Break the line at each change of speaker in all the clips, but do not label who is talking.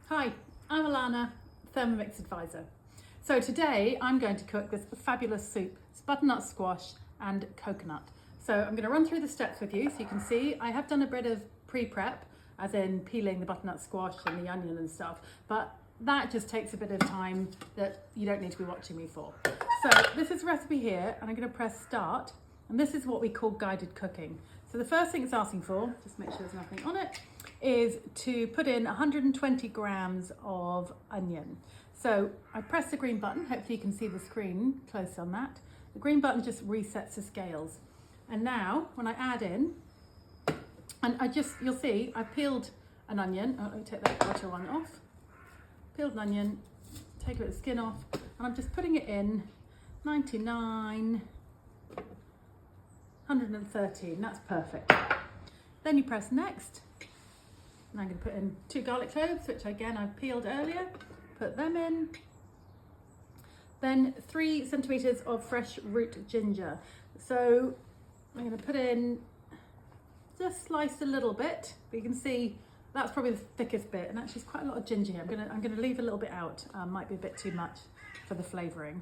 Hi, I'm Alana, Thermomix advisor. So today I'm going to cook this fabulous soup. It's butternut squash and coconut. So I'm going to run through the steps with you so you can see I have done a bit of pre-prep, as in peeling the butternut squash and the onion and stuff, but that just takes a bit of time that you don't need to be watching me for. So this is the recipe here, and I'm going to press start, and this is what we call guided cooking. So the first thing it's asking for, just make sure there's nothing on it, is to put in 120 grams of onion. So I press the green button, hopefully you can see the screen close on that. The green button just resets the scales. And now when I add in, and you'll see I peeled an onion. Let me take that butter one off. Peeled an onion, take a bit of skin off, and I'm just putting it in 99, 113, that's perfect. Then you press next, and I'm going to put in 2 garlic cloves, which again I peeled earlier, put them in. Then 3 centimetres of fresh root ginger. So I'm going to put in, just sliced a little bit, but you can see that's probably the thickest bit, and actually it's quite a lot of ginger here. I'm going to leave a little bit out, might be a bit too much for the flavouring.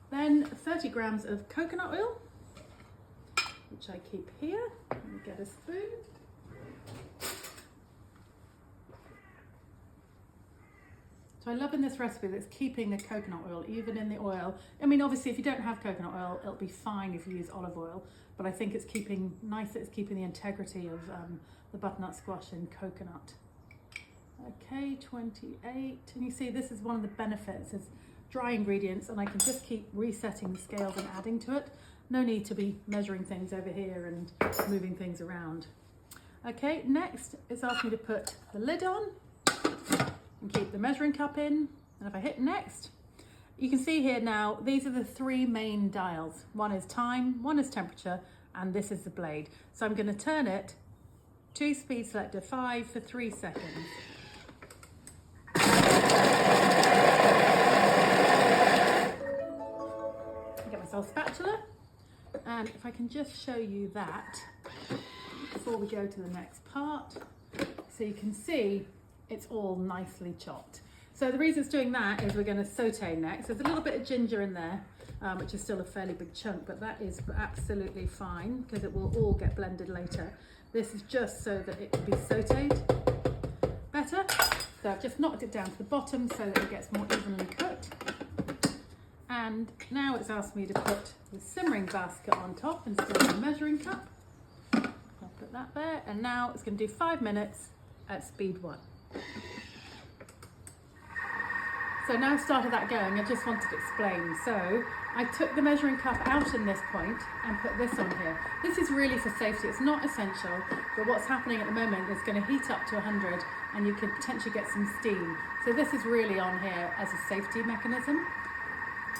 Then 30 grams of coconut oil, which I keep here. Let me get a spoon. So I love in this recipe that it's keeping the coconut oil even in the oil. I mean, obviously if you don't have coconut oil, it'll be fine if you use olive oil, but I think it's keeping the integrity of the butternut squash and coconut. Okay, 28, and you see this is one of the benefits, is dry ingredients, and I can just keep resetting the scales and adding to it. No need to be measuring things over here and moving things around. Okay, next it's asked me to put the lid on and keep the measuring cup in. And if I hit next, you can see here now, these are the 3 main dials. One is time, one is temperature, and this is the blade. So I'm going to turn it to speed selector 5 for 3 seconds. Get myself a spatula. And if I can just show you that before we go to the next part, so you can see it's all nicely chopped. So the reason it's doing that is we're going to saute next. There's a little bit of ginger in there, which is still a fairly big chunk, but that is absolutely fine because it will all get blended later. This is just so that it can be sauteed better. So I've just knocked it down to the bottom so that it gets more evenly cooked. And now it's asked me to put the simmering basket on top instead of the measuring cup. I'll put that there, and now it's going to do 5 minutes at speed 1. So now I've started that going, I just wanted to explain. So I took the measuring cup out in this point and put this on here. This is really for safety, it's not essential, but what's happening at the moment is going to heat up to 100 and you could potentially get some steam. So this is really on here as a safety mechanism.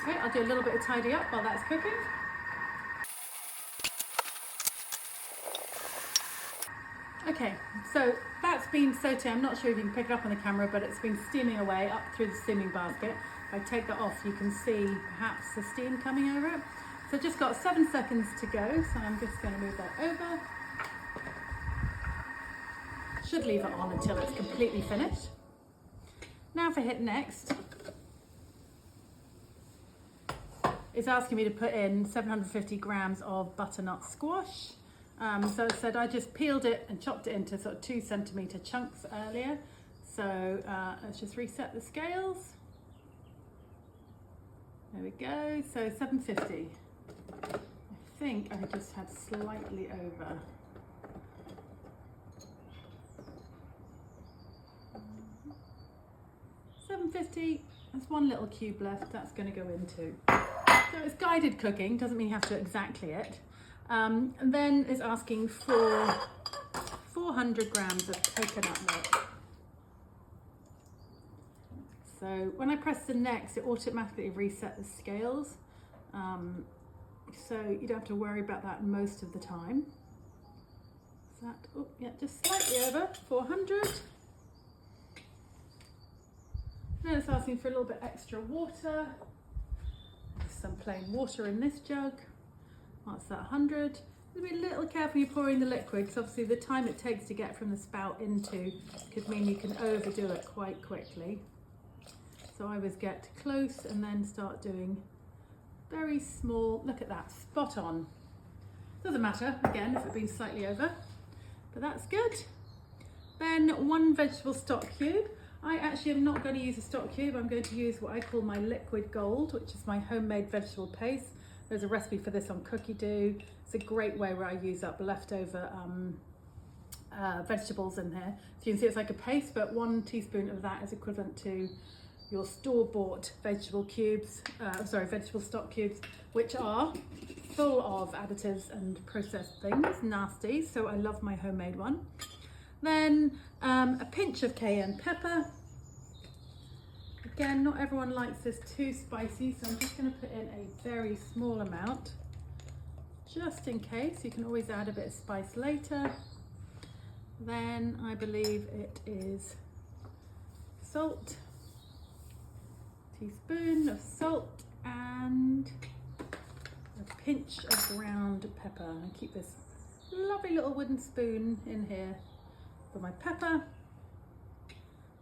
Okay, I'll do a little bit of tidy up while that's cooking. Okay, so that's been sauteed. I'm not sure if you can pick it up on the camera, but it's been steaming away up through the steaming basket. If I take that off, you can see perhaps the steam coming over it. So just got 7 seconds to go, so I'm just going to move that over. Should leave it on until it's completely finished. Now if I hit next, it's asking me to put in 750 grams of butternut squash. So it said I just peeled it and chopped it into sort of 2 centimetre chunks earlier. So let's just reset the scales. There we go, so 750. I think I just had slightly over. $7.50, there's 1 little cube left, that's going to go into. So it's guided cooking, doesn't mean you have to exactly it. And then it's asking for 400 grams of coconut milk. So when I press the next, it automatically resets the scales. So you don't have to worry about that most of the time. Is that, oh yeah, just slightly over 400. Then it's asking for a little bit extra water. Just some plain water in this jug. What's that, 100? Be a little careful you're pouring the liquid, because obviously the time it takes to get from the spout into could mean you can overdo it quite quickly. So I always get close and then start doing very small. Look at that, spot on. Doesn't matter, again, if it's been slightly over, but that's good. Then 1 vegetable stock cube. I actually am not going to use a stock cube. I'm going to use what I call my liquid gold, which is my homemade vegetable paste. There's a recipe for this on cookie dough. It's a great way where I use up leftover vegetables in here. So you can see it's like a paste, but 1 teaspoon of that is equivalent to your store-bought vegetable cubes, vegetable stock cubes, which are full of additives and processed things, nasty. So I love my homemade one. Then a pinch of cayenne pepper. Again, not everyone likes this too spicy, so I'm just going to put in a very small amount, just in case. You can always add a bit of spice later. Then I believe it is salt, teaspoon of salt, and a pinch of ground pepper. And keep this lovely little wooden spoon in here for my pepper.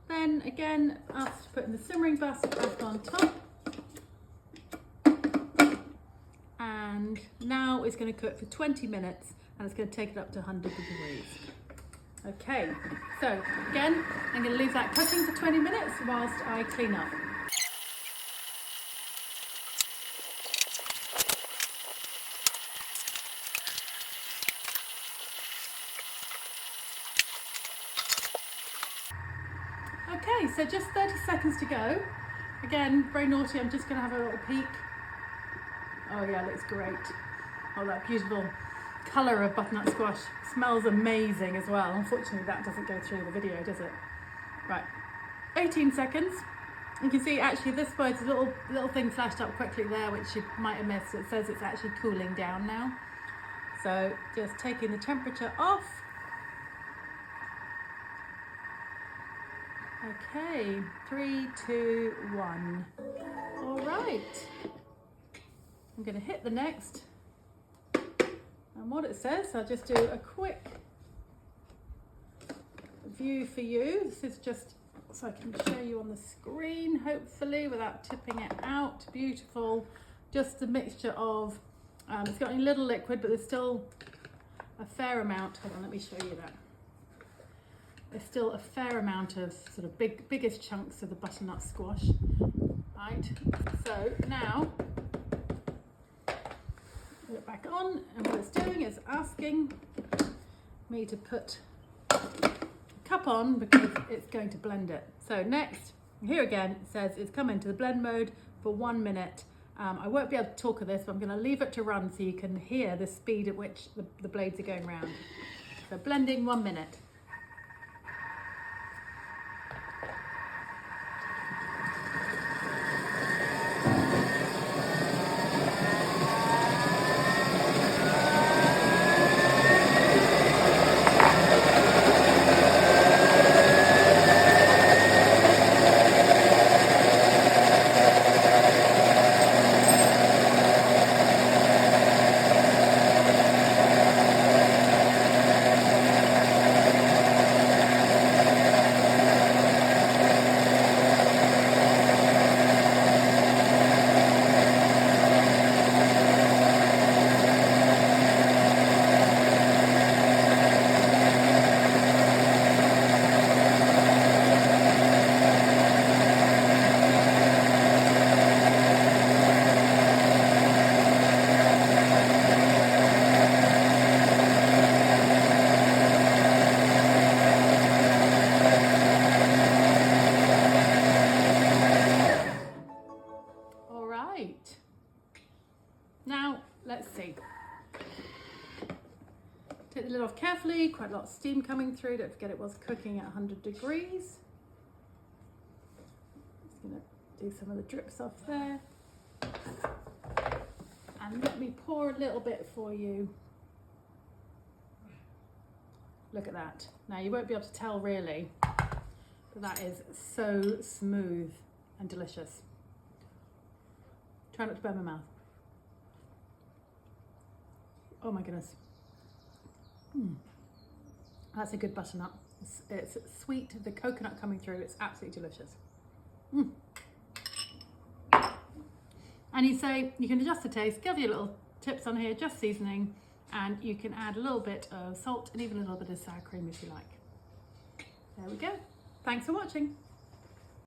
Then again, after putting the simmering basket back on top, and now it's going to cook for 20 minutes, and it's going to take it up to 100 degrees. Okay, so again, I'm going to leave that cooking for 20 minutes whilst I clean up. Okay, so just 30 seconds to go. Again, very naughty, I'm just going to have a little peek. Oh yeah, looks great. Oh, that beautiful colour of butternut squash. Smells amazing as well. Unfortunately, that doesn't go through the video, does it? Right, 18 seconds. You can see actually this bird's a little thing flashed up quickly there, which you might have missed. It says it's actually cooling down now. So just taking the temperature off. Okay, 3, 2, 1. All right. I'm going to hit the next. And what it says, I'll just do a quick view for you. This is just so I can show you on the screen, hopefully, without tipping it out. Beautiful. Just a mixture of, it's got a little liquid, but there's still a fair amount. Hold on, let me show you that. There's still a fair amount of sort of biggest chunks of the butternut squash. Right, so now put it back on, and what it's doing is asking me to put a cup on because it's going to blend it. So next, here again, it says it's come into the blend mode for 1 minute. I won't be able to talk of this, but I'm going to leave it to run so you can hear the speed at which the blades are going round. So blending 1 minute. Now, let's see. Take the lid off carefully, quite a lot of steam coming through. Don't forget it was cooking at 100 degrees. Just gonna do some of the drips off there. And let me pour a little bit for you. Look at that. Now you won't be able to tell really, but that is so smooth and delicious. Try not to burn my mouth. Oh my goodness. That's a good butternut. It's sweet, the coconut coming through, it's absolutely delicious. And you say, you can adjust the taste, give you little tips on here, just seasoning, and you can add a little bit of salt and even a little bit of sour cream if you like. There we go. Thanks for watching.